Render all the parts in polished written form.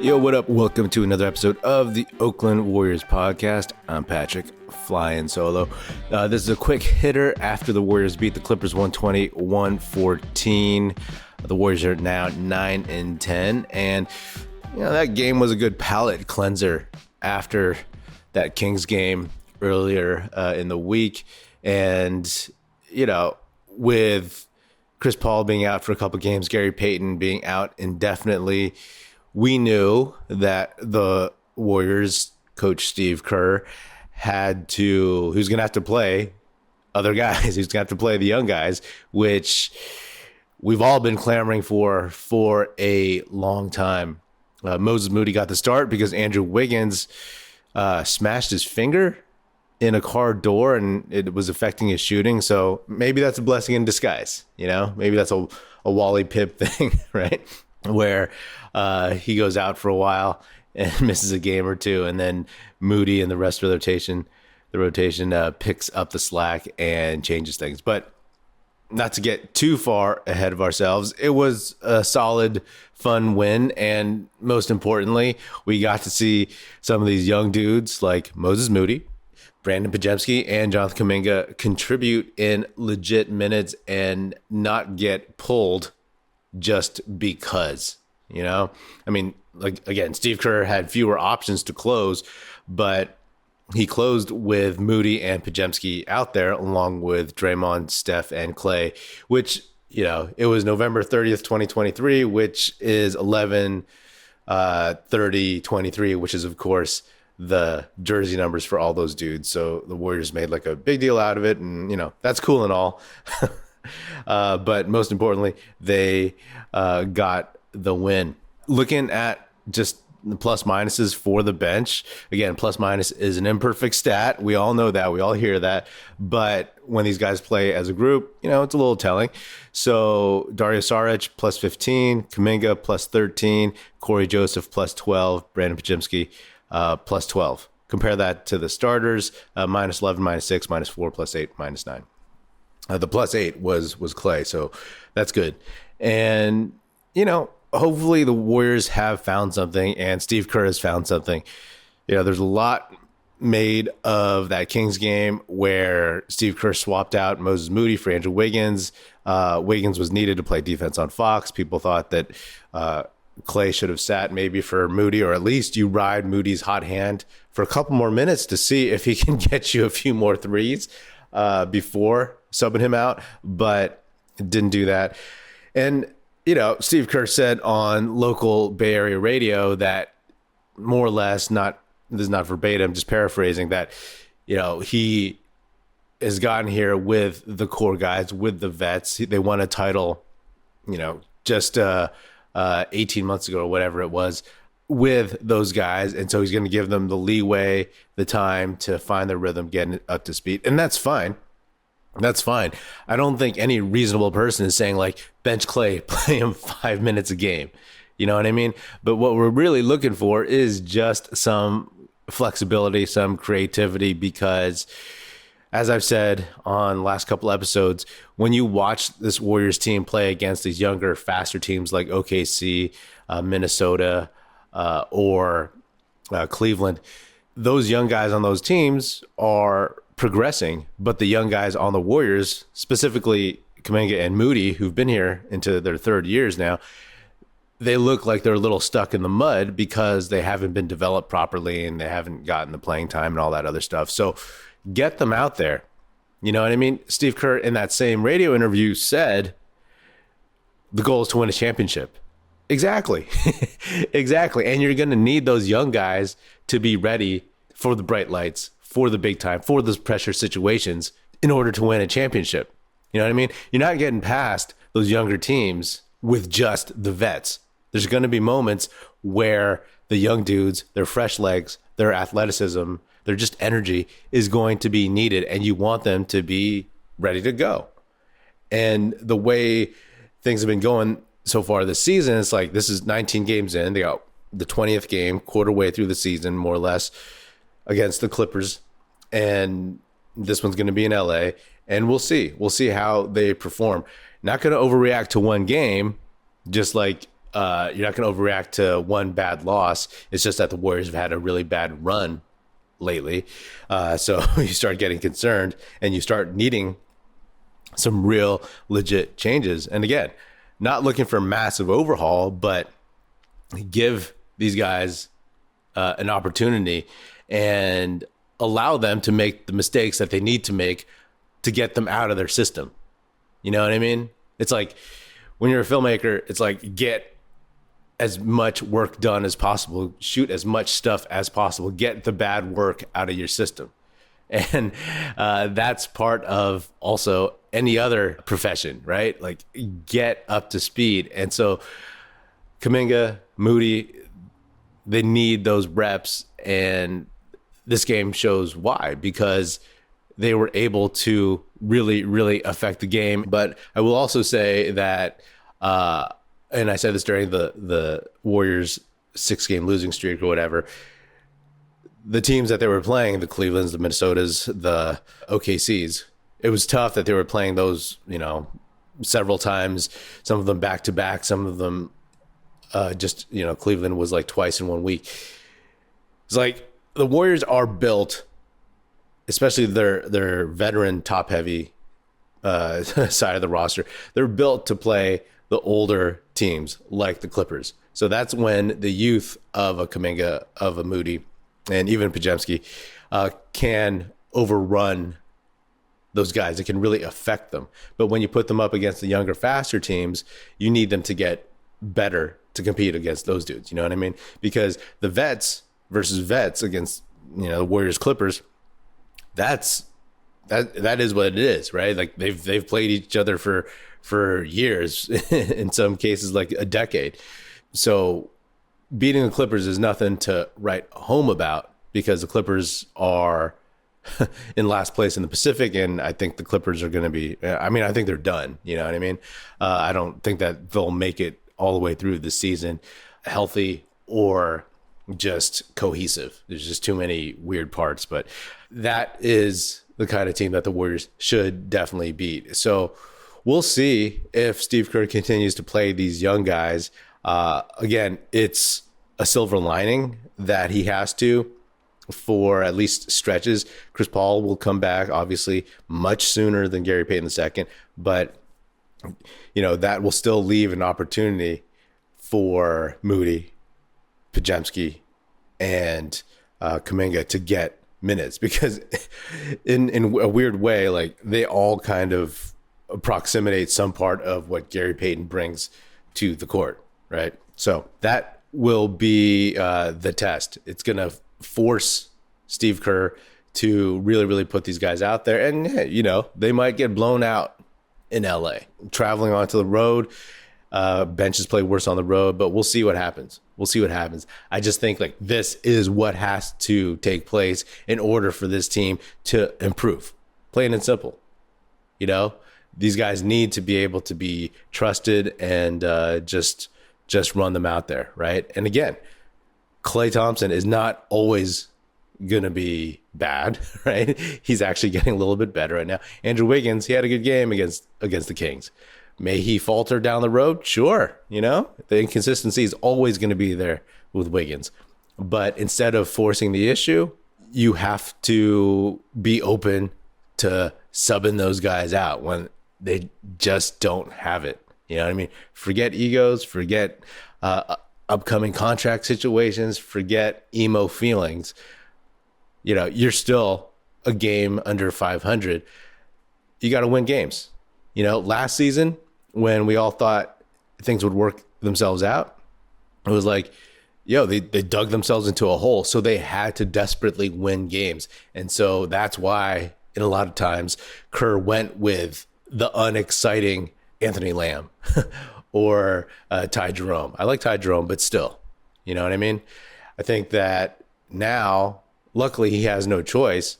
Yo, what up? Welcome to another episode of the Oakland Warriors podcast. I'm Patrick, flying solo. This is a quick hitter after the Warriors beat the Clippers 120-114. The Warriors are now 9-10, and that game was a good palate cleanser after that Kings game earlier in the week. And with Chris Paul being out for a couple games, Gary Payton being out indefinitely, we knew that the Warriors coach Steve Kerr he was going to have to play other guys. He was going to have to play the young guys, which we've all been clamoring for a long time. Moses Moody got the start because Andrew Wiggins smashed his finger in a car door and it was affecting his shooting. So maybe that's a blessing in disguise. Maybe that's a Wally Pipp thing, right? Where he goes out for a while and misses a game or two, and then Moody and the rest of the rotation picks up the slack and changes things. But not to get too far ahead of ourselves, it was a solid, fun win, and most importantly, we got to see some of these young dudes like Moses Moody, Brandin Podziemski, and Jonathan Kuminga contribute in legit minutes and not get pulled just because, again, Steve Kerr had fewer options to close, but he closed with Moody and Podziemski out there along with Draymond, Steph, and Clay, which, it was November 30th, 2023, which is 11/30/23, which is, of course, the jersey numbers for all those dudes. So the Warriors made like a big deal out of it, and, that's cool and all. But most importantly, they got the win. Looking at just the plus minuses for the bench, again, plus minus is an imperfect stat. We all know that. We all hear that. But when these guys play as a group, it's a little telling. So Dario Saric plus 15, Kuminga plus 13, Corey Joseph plus 12, Brandin Podziemski plus 12. Compare that to the starters, minus 11, minus 6, minus 4, plus 8, minus 9. The plus 8 was Clay, so that's good. And, hopefully the Warriors have found something, and Steve Kerr has found something. There's a lot made of that Kings game where Steve Kerr swapped out Moses Moody for Andrew Wiggins. Wiggins was needed to play defense on Fox. People thought that Clay should have sat maybe for Moody, or at least you ride Moody's hot hand for a couple more minutes to see if he can get you a few more threes before subbing him out, but didn't do that. And, Steve Kerr said on local Bay Area radio that more or less, this is not verbatim, just paraphrasing, that, he has gotten here with the core guys, with the vets. They won a title, just 18 months ago or whatever it was, with those guys. And so he's going to give them the leeway, the time to find their rhythm, getting up to speed. And that's fine. That's fine. I don't think any reasonable person is saying like bench Clay, play him 5 minutes a game. You know what I mean? But what we're really looking for is just some flexibility, some creativity, because as I've said on last couple episodes, when you watch this Warriors team play against these younger, faster teams like OKC, Minnesota, or Cleveland, those young guys on those teams are progressing, but the young guys on the Warriors, specifically Kuminga and Moody, who've been here into their third years now, they look like they're a little stuck in the mud because they haven't been developed properly and they haven't gotten the playing time and all that other stuff. So get them out there. You know what I mean? Steve Kerr in that same radio interview said the goal is to win a championship. Exactly. Exactly. And you're going to need those young guys to be ready for the bright lights, for the big time, for those pressure situations in order to win a championship. You know what I mean? You're not getting past those younger teams with just the vets. There's going to be moments where the young dudes, their fresh legs, their athleticism, their just energy is going to be needed, and you want them to be ready to go. And the way things have been going so far this season, it's like this is 19 games in. They got the 20th game, quarter way through the season, more or less, against the Clippers. And this one's going to be in LA. And we'll see. We'll see how they perform. Not going to overreact to one game, just like you're not going to overreact to one bad loss. It's just that the Warriors have had a really bad run lately. So you start getting concerned and you start needing some real legit changes. And again, not looking for a massive overhaul, but give these guys an opportunity and allow them to make the mistakes that they need to make to get them out of their system. You know what I mean? It's like when you're a filmmaker, it's like get as much work done as possible, shoot as much stuff as possible, get the bad work out of your system. And that's part of also any other profession, right? Like get up to speed. And so Kuminga, Moody, they need those reps. And this game shows why, because they were able to really, really affect the game. But I will also say that, and I said this during the Warriors 6-game losing streak or whatever, the teams that they were playing, the Clevelands, the Minnesotas, the OKCs, it was tough that they were playing those, several times, some of them back to back, some of them Cleveland was like twice in 1 week. It's like the Warriors are built, especially their veteran top heavy side of the roster. They're built to play the older teams like the Clippers. So that's when the youth of a Kuminga, of a Moody, and even Podziemski can overrun those guys. It can really affect them. But when you put them up against the younger, faster teams, you need them to get better to compete against those dudes. You know what I mean? Because the vets versus vets against, the Warriors Clippers, that is what it is, right? Like they've played each other for years, in some cases like a decade. So beating the Clippers is nothing to write home about, because the Clippers are in last place in the Pacific, and I think the Clippers are going to be, I think they're done. You know what I mean? I don't think that they'll make it all the way through the season healthy or just cohesive. There's just too many weird parts, but that is the kind of team that the Warriors should definitely beat. So we'll see if Steve Kerr continues to play these young guys. Again, it's a silver lining that he has to, for at least stretches. Chris Paul will come back, obviously, much sooner than Gary Payton II, but that will still leave an opportunity for Moody, Podziemski, and Kuminga to get minutes, because in a weird way, like they all kind of approximate some part of what Gary Payton brings to the court, right? So that will be the test. It's going to force Steve Kerr to really, really put these guys out there. And, they might get blown out in LA. Traveling onto the road, benches play worse on the road, but we'll see what happens. I just think like this is what has to take place in order for this team to improve. Plain and simple. These guys need to be able to be trusted and just run them out there, right? And again, Klay Thompson is not always going to be bad, right? He's actually getting a little bit better right now. Andrew Wiggins, he had a good game against the Kings. May he falter down the road? Sure. The inconsistency is always going to be there with Wiggins. But instead of forcing the issue, you have to be open to subbing those guys out when they just don't have it. You know what I mean? Forget egos, forget upcoming contract situations, forget emo feelings. You're still a game under 500. You got to win games. Last season, when we all thought things would work themselves out, it was like, they dug themselves into a hole. So they had to desperately win games. And so that's why, in a lot of times, Kerr went with the unexciting Anthony Lamb or Ty Jerome. I like Ty Jerome, but still, you know what I mean? I think that now, luckily, he has no choice.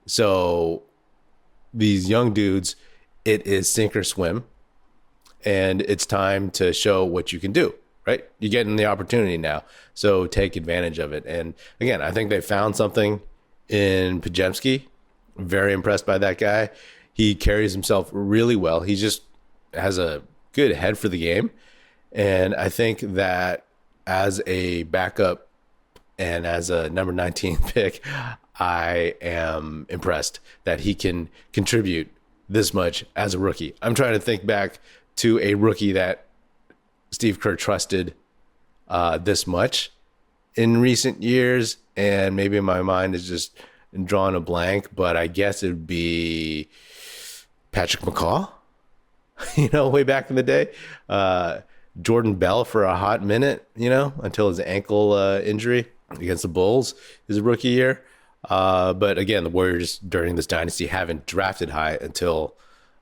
So these young dudes, it is sink or swim, and it's time to show what you can do, right? You're getting the opportunity now, so take advantage of it. And again, I think they found something in Podziemski. Very impressed by that guy. He carries himself really well. He just has a good head for the game, And I think that as a backup and as a number 19 pick, I am impressed that he can contribute this much as a rookie. I'm trying to think back to a rookie that Steve Kerr trusted this much in recent years, and maybe my mind is just drawing a blank, but I guess it would be Patrick McCaw, way back in the day. Jordan Bell for a hot minute, until his ankle injury against the Bulls his rookie year. But again, the Warriors during this dynasty haven't drafted high until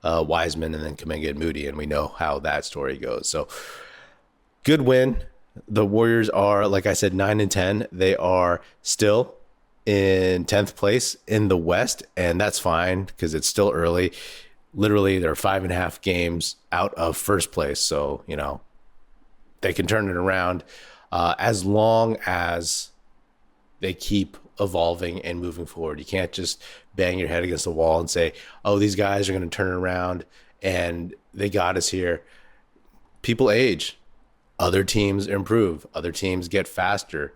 Wiseman and then Kuminga and Moody, and we know how that story goes. So good win. The Warriors are, like I said, 9-10. They are still in 10th place in the West, and that's fine because it's still early. Literally, they're 5.5 games out of first place. So, they can turn it around as long as they keep evolving and moving forward. You can't just bang your head against the wall and say, oh, these guys are going to turn it around and they got us here. People age. Other teams improve. Other teams get faster.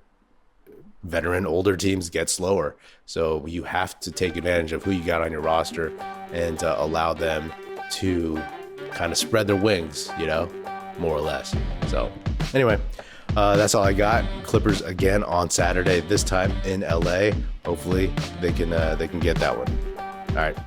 Veteran, older teams get slower. So you have to take advantage of who you got on your roster and allow them to kind of spread their wings, more or less. So anyway, that's all I got. Clippers again on Saturday, this time in LA. Hopefully they can get that one. All right.